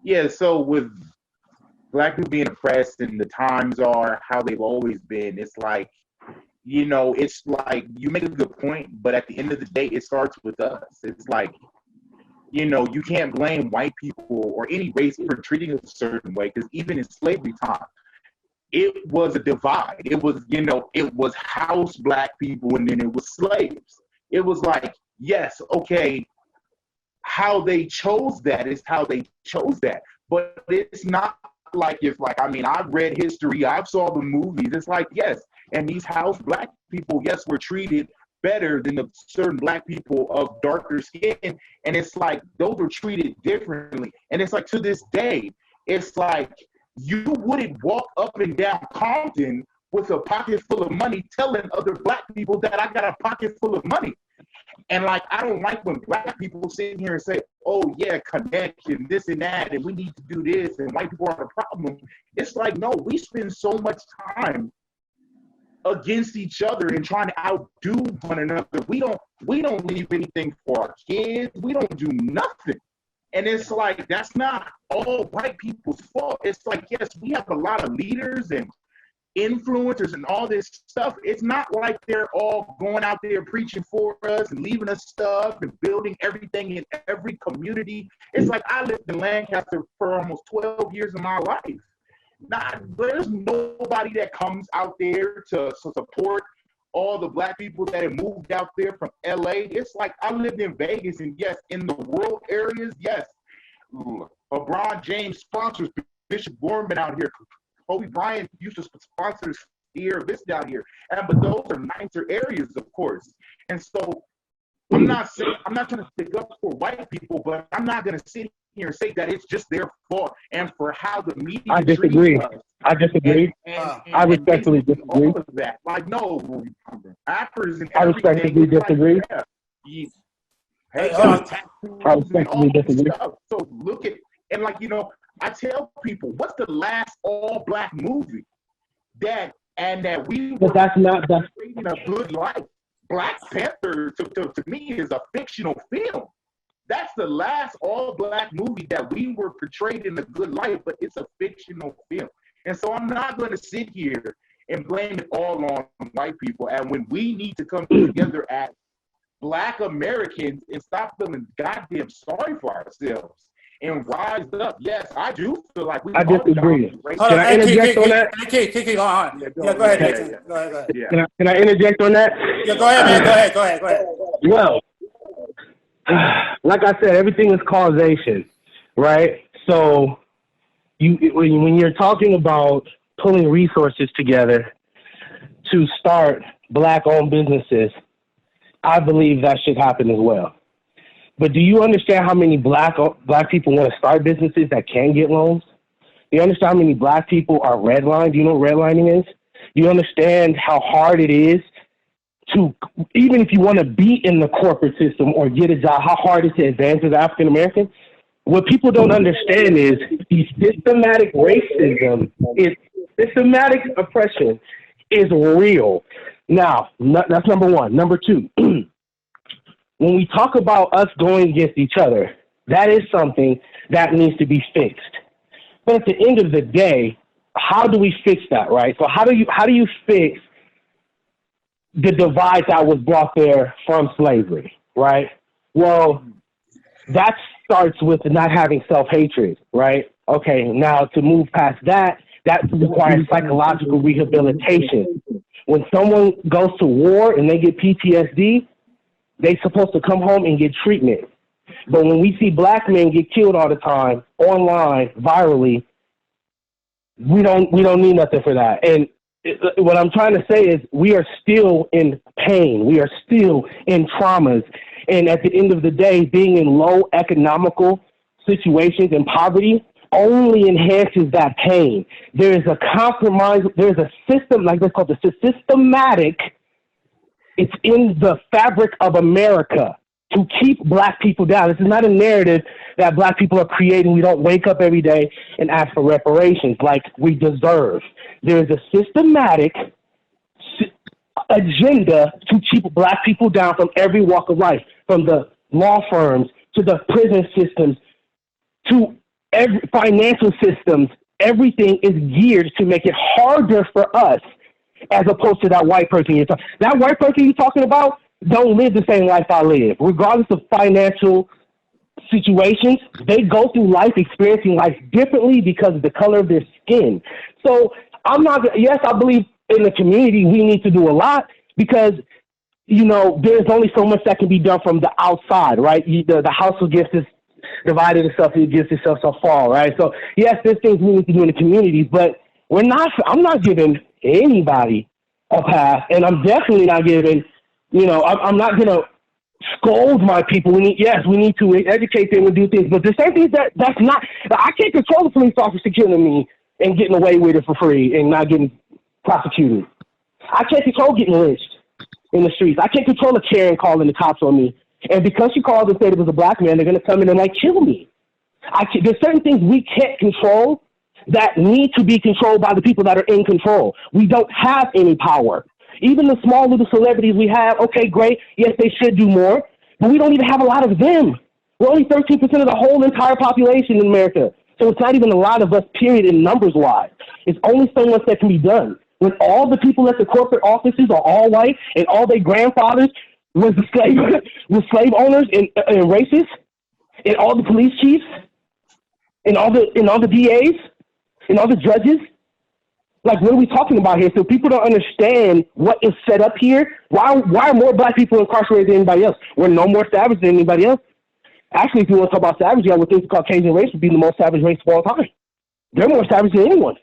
Yeah, so with black people being oppressed and the times are how they've always been, it's like, it's like you make a good point, but at the end of the day, it starts with us. It's like, you can't blame white people or any race for treating us a certain way, because even in slavery time, it was a divide. It was house black people and then it was slaves. It was like, yes, okay, how they chose that is how they chose that. But it's not like if I've read history, I've saw the movies. It's like, yes, and these house black people, yes, were treated better than the certain black people of darker skin. And it's like those were treated differently. And it's like to this day, it's like you wouldn't walk up and down Compton with a pocket full of money telling other black people that I got a pocket full of money. And like, I don't like when black people sit here and say, oh yeah, connection, this and that, and we need to do this, and white people are the problem. It's like, no, we spend so much time against each other and trying to outdo one another. We don't leave anything for our kids. We don't do nothing. And it's like, that's not all white people's fault. It's like, yes, we have a lot of leaders and influencers and all this stuff. It's not like they're all going out there preaching for us and leaving us stuff and building everything in every community. It's like, I lived in Lancaster for almost 12 years of my life. There's nobody that comes out there to support all the black people that have moved out there from LA. It's like, I lived in Vegas, and yes, in the rural areas, yes, LeBron James sponsors Bishop Gorman out here. Kobe Bryant used to sponsor here, this down here. But those are nicer areas, of course. And so I'm not trying to stick up for white people, but I'm not going to sit here and say that it's just their fault and for how the media. I disagree. I disagree. I respectfully disagree. All of that, like, no, actors and I respectfully disagree. Like, yeah, I respectfully disagree. So look at, and like, I tell people, what's the last all-black movie that we were creating a good life? Black Panther, to me, is a fictional film. That's the last all-black movie that we were portrayed in a good light, but it's a fictional film. And so I'm not going to sit here and blame it all on white people. And when we need to come together as Black Americans and stop feeling goddamn sorry for ourselves and rise up. Yes, I do feel like we. I disagree. Can I interject on that? Go on. Yeah, go ahead. Go ahead. Yeah. Can I interject on that? Yeah, go ahead, man. Go ahead. Well, like I said, everything is causation, right? So when you're talking about pulling resources together to start Black-owned businesses, I believe that should happen as well. But do you understand how many black people want to start businesses that can get loans? Do you understand how many black people are redlined? Do you know what redlining is? Do you understand how hard it is to, even if you want to be in the corporate system or get a job, how hard it is to advance as African American? What people don't understand is the systematic racism, systematic oppression is real. Now, that's number one. Number two, when we talk about us going against each other, that is something that needs to be fixed. But at the end of the day, how do we fix that, right? So how do you fix the divide that was brought there from slavery, right? Well, that starts with not having self-hatred, right? Okay, now to move past that requires psychological rehabilitation. When someone goes to war and they get PTSD, they're supposed to come home and get treatment. But when we see black men get killed all the time, online, virally, we don't need nothing for that. And what I'm trying to say is we are still in pain. We are still in traumas. And at the end of the day, being in low economical situations and poverty only enhances that pain. There is a compromise. There's a system, like this called the systematic. It's in the fabric of America to keep black people down. This is not a narrative that black people are creating. We don't wake up every day and ask for reparations like we deserve. There is a systematic agenda to keep black people down from every walk of life, from the law firms to the prison systems to financial systems, everything is geared to make it harder for us as opposed to that white person you're talking. That white person you're talking about don't live the same life I live, regardless of financial situations. They go through life experiencing life differently because of the color of their skin. So I'm not. Yes, I believe in the community we need to do a lot because there's only so much that can be done from the outside, right? The house against this divided itself against itself shall fall, right? So yes, there's things we need to do in the communities, but I'm not giving anybody a pass, and I'm definitely not giving, I'm not going to scold my people. We need to educate them and do things, but the same thing that's not, I can't control the police officer killing me and getting away with it for free and not getting prosecuted. I can't control getting lynched in the streets. I can't control a Karen calling the cops on me. And because she called and said it was a black man, they're going to come in and kill me. There's certain things we can't control that need to be controlled by the people that are in control. We don't have any power. Even the small little celebrities we have, okay, great. Yes, they should do more, but we don't even have a lot of them. We're only 13% of the whole entire population in America. So it's not even a lot of us, period, in numbers-wise. It's only so much that can be done. When all the people at the corporate offices are all white and all their grandfathers was slave owners and racists, and all the police chiefs, and all the DAs, and all the judges, what are we talking about here? So people don't understand what is set up here. Why are more black people incarcerated than anybody else? We're no more savage than anybody else. Actually, if you want to talk about savage, I would think the Caucasian race would be the most savage race of all time. They're more savage than anyone.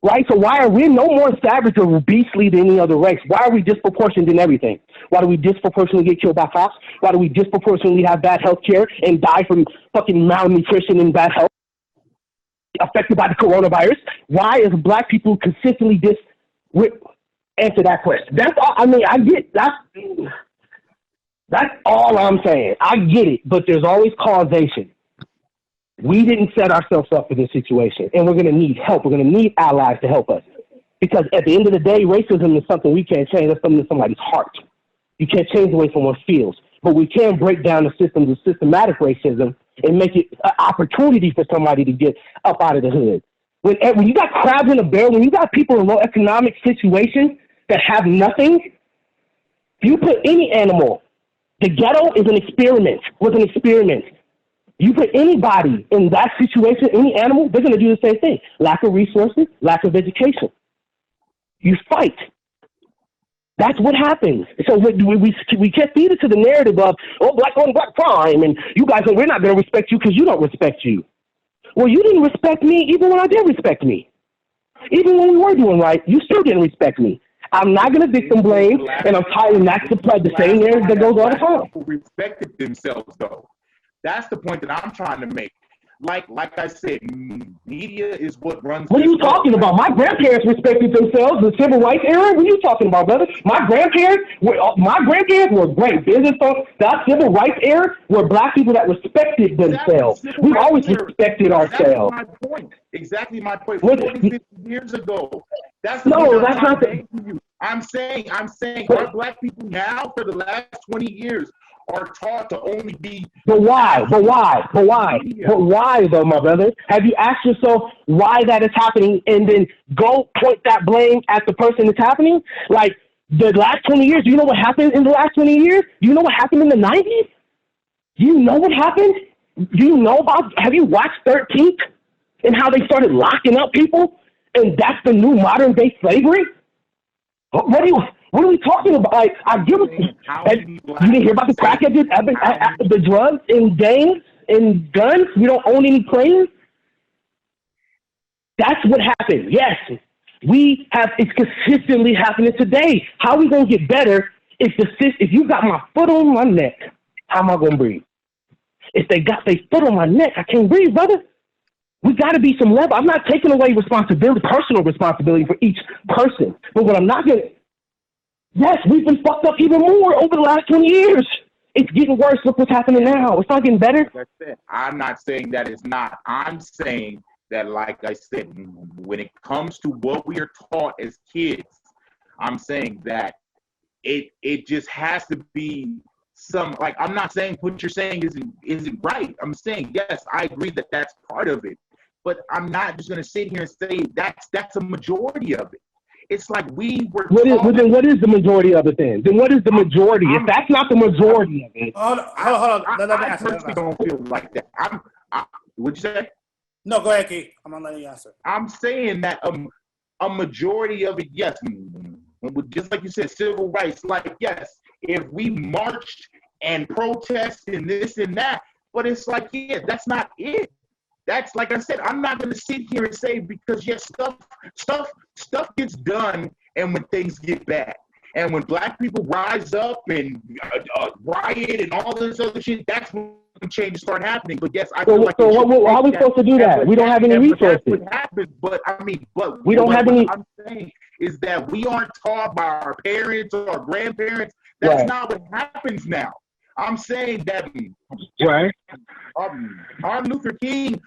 Right? So why are we no more savage or beastly than any other race? Why are we disproportionate in everything? Why do we disproportionately get killed by cops? Why do we disproportionately have bad health care and die from fucking malnutrition and bad health affected by the coronavirus? Why is black people consistently answer that question? That's all. I mean, I get that's all I'm saying. I get it, but there's always causation. We didn't set ourselves up for this situation, and we're going to need help. We're going to need allies to help us. Because at the end of the day, racism is something we can't change. That's something in somebody's heart. You can't change the way someone feels. But we can break down the systems of systematic racism and make it an opportunity for somebody to get up out of the hood. When you got crabs in a barrel, when you got people in low economic situations that have nothing, you put any animal, the ghetto is an experiment, was an experiment. You put anybody in that situation, any animal, they're going to do the same thing. Lack of resources, lack of education. You fight. That's what happens. So we can't feed it to the narrative of, black on black crime, and you guys, we're not going to respect you because you don't respect you. Well, you didn't respect me even when I did respect me. Even when we were doing right, you still didn't respect me. I'm not going to victim blame, and I'm tired of not to play the same narrative that goes all the time. People respected themselves, though. That's the point that I'm trying to make. Like I said, media is what runs. What are you talking about? My grandparents respected themselves. The civil rights era. What are you talking about, brother? My grandparents were great business folks. That civil rights era were black people that respected themselves. We've always respected ourselves. Exactly my point. 40, 50 years ago. That's not the. I'm saying our black people now for the last 20 years are taught to only be. But why, though, my brother? Have you asked yourself why that is happening and then go point that blame at the person it's happening? Like, the last 20 years, do you know what happened in the last 20 years? Do you know what happened in the 90s? Do you know what happened? Do you know have you watched 13th and how they started locking up people? And that's the new modern day slavery? What are we talking about? Like, I give it. You didn't hear about the crack at the drugs and gangs and guns? We don't own any planes? That's what happened. Yes. It's consistently happening today. How are we going to get better if you got my foot on my neck? How am I going to breathe? If they got their foot on my neck, I can't breathe, brother. We got to be some level. I'm not taking away personal responsibility for each person. But what I'm not going to, yes, we've been fucked up even more over the last 20 years. It's getting worse. Look what's happening now. It's not getting better. That's it. I'm not saying that it's not. I'm saying that, like I said, when it comes to what we are taught as kids, I'm saying that it just has to be some, like, I'm not saying what you're saying isn't right. I'm saying, yes, I agree that that's part of it, but I'm not just going to sit here and say that's a majority of it. It's like we were. Then what is the majority of it then? Then what is the majority? If that's not the majority of it, Hold on. Let me I answer. personally don't feel like that. What'd you say? No, go ahead, Keith. I'm gonna let you answer. I'm saying that a majority of it, yes, just like you said, civil rights. Like, yes, if we marched and protest and this and that, but it's like, yeah, that's not it. That's, like I said, I'm not going to sit here and say, because yes, stuff gets done, and when things get bad, and when black people rise up and riot and all this other shit, that's when changes start happening. But yes, I feel like how are we supposed to do that? We don't have any resources. That's what happens. But I mean, we don't have any. What I'm saying is that we aren't taught by our parents or our grandparents. That's not what happens now. I'm saying that Martin Luther King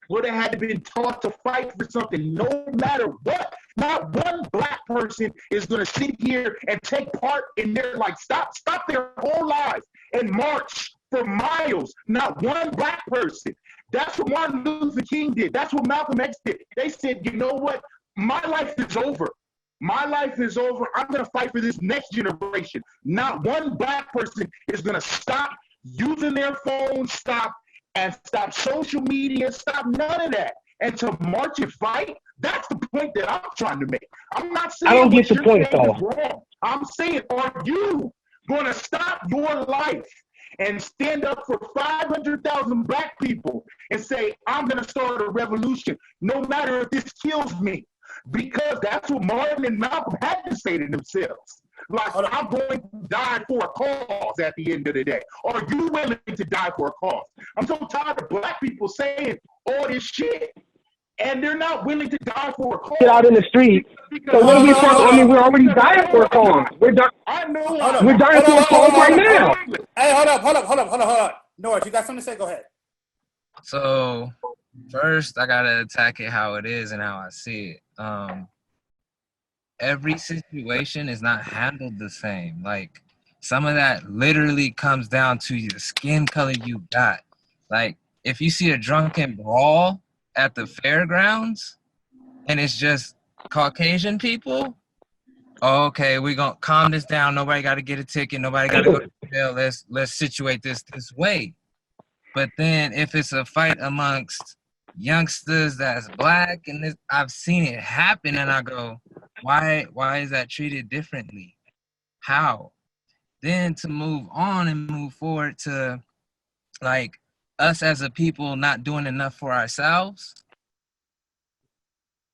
would have had to been taught to fight for something, no matter what. Not one black person is going to sit here and take part in their, like, stop their whole lives and march for miles. Not one black person. That's what Martin Luther King did. That's what Malcolm X did. They said, you know what? My life is over. My life is over. I'm going to fight for this next generation. Not one black person is going to stop using their phones, stop social media, stop none of that. And to march and fight, that's the point that I'm trying to make. I'm not saying I don't get the point, though. Wrong. I'm saying, are you going to stop your life and stand up for 500,000 black people and say, I'm going to start a revolution, no matter if this kills me? Because that's what Martin and Malcolm had to say to themselves. Like, I'm going to die for a cause at the end of the day. Are you willing to die for a cause? I'm so tired of black people saying all this shit, and they're not willing to die for a cause. Get out in the street. So what are we talking? I mean, we're already dying for a cause. We're dying for a cause right now. Hey, hold up. Norris, you got something to say? Go ahead. So first, I gotta attack it how it is and how I see it. Every situation is not handled the same. Like, some of that literally comes down to the skin color you got. Like, if you see a drunken brawl at the fairgrounds and it's just Caucasian people, okay, we're gonna calm this down. Nobody got to get a ticket. Nobody got to go to jail. Let's situate this way. But then if it's a fight amongst youngsters that's black, and this, I've seen it happen, and I go, why is that treated differently? How? Then to move on and move forward to, like, us as a people not doing enough for ourselves.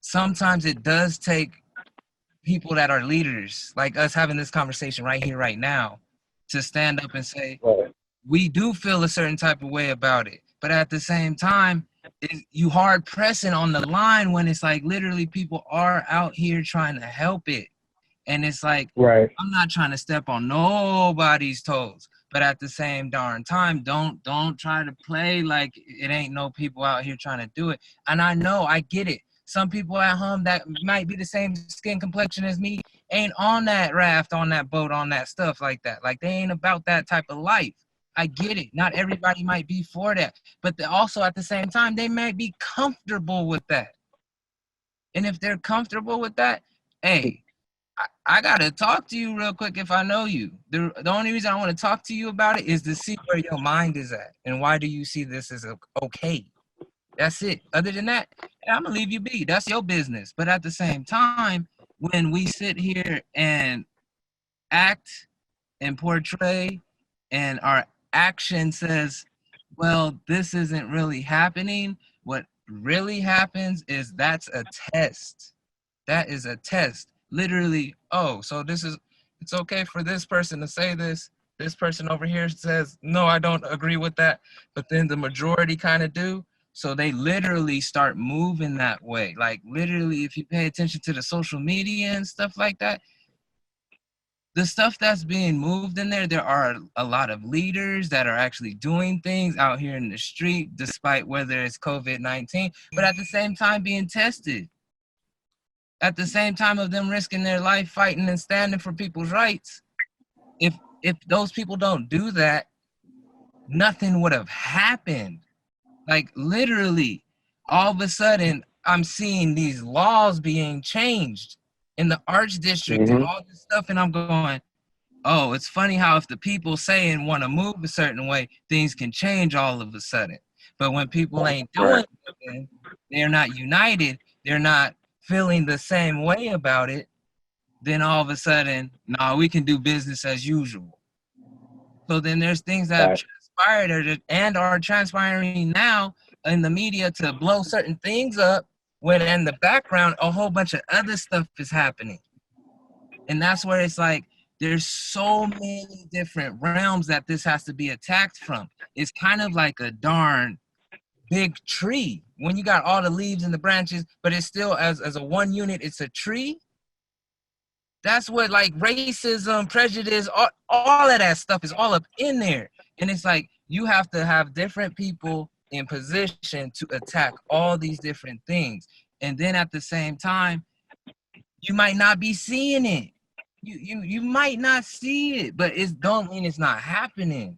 Sometimes it does take people that are leaders, like us having this conversation right here, right now, to stand up and say, we do feel a certain type of way about it. But at the same time, you hard pressing on the line when it's like literally people are out here trying to help it. And it's like, I'm not trying to step on nobody's toes. But at the same darn time, don't try to play like it ain't no people out here trying to do it. And I know, I get it. Some people at home that might be the same skin complexion as me ain't on that raft, on that boat, on that stuff like that. Like, they ain't about that type of life. I get it. Not everybody might be for that. But also at the same time, they might be comfortable with that. And if they're comfortable with that, hey, I got to talk to you real quick if I know you. The only reason I want to talk to you about it is to see where your mind is at. And why do you see this as okay? That's it. Other than that, I'm going to leave you be. That's your business. But at the same time, when we sit here and act and portray, and our action says, well, this isn't really happening, what really happens is that's a test. That is a test. Literally, oh, so it's okay for this person to say this. This person over here says, no, I don't agree with that. But then the majority kind of do. So they literally start moving that way. Like, literally, if you pay attention to the social media and stuff like that, the stuff that's being moved in there are a lot of leaders that are actually doing things out here in the street, despite whether it's COVID-19, but at the same time being tested. At the same time of them risking their life fighting and standing for people's rights. If if those people don't do that, nothing would have happened. Like literally, all of a sudden, I'm seeing these laws being changed in the arts district and all this stuff, and I'm going, oh, it's funny how if the people say and want to move a certain way, things can change all of a sudden. But when people ain't doing something, they're not united, they're not feeling the same way about it, then all of a sudden, no, we can do business as usual. So then there's things that have transpired and are transpiring now in the media to blow certain things up when in the background a whole bunch of other stuff is happening. And that's where it's like there's so many different realms that this has to be attacked from. It's kind of like a darn big tree when you got all the leaves and the branches, but it's still as a one unit, it's a tree. That's what like racism, prejudice, all of that stuff is all up in there. And it's like you have to have different people in position to attack all these different things. And then at the same time, you might not be seeing it. You might not see it, but it don't mean it's not happening.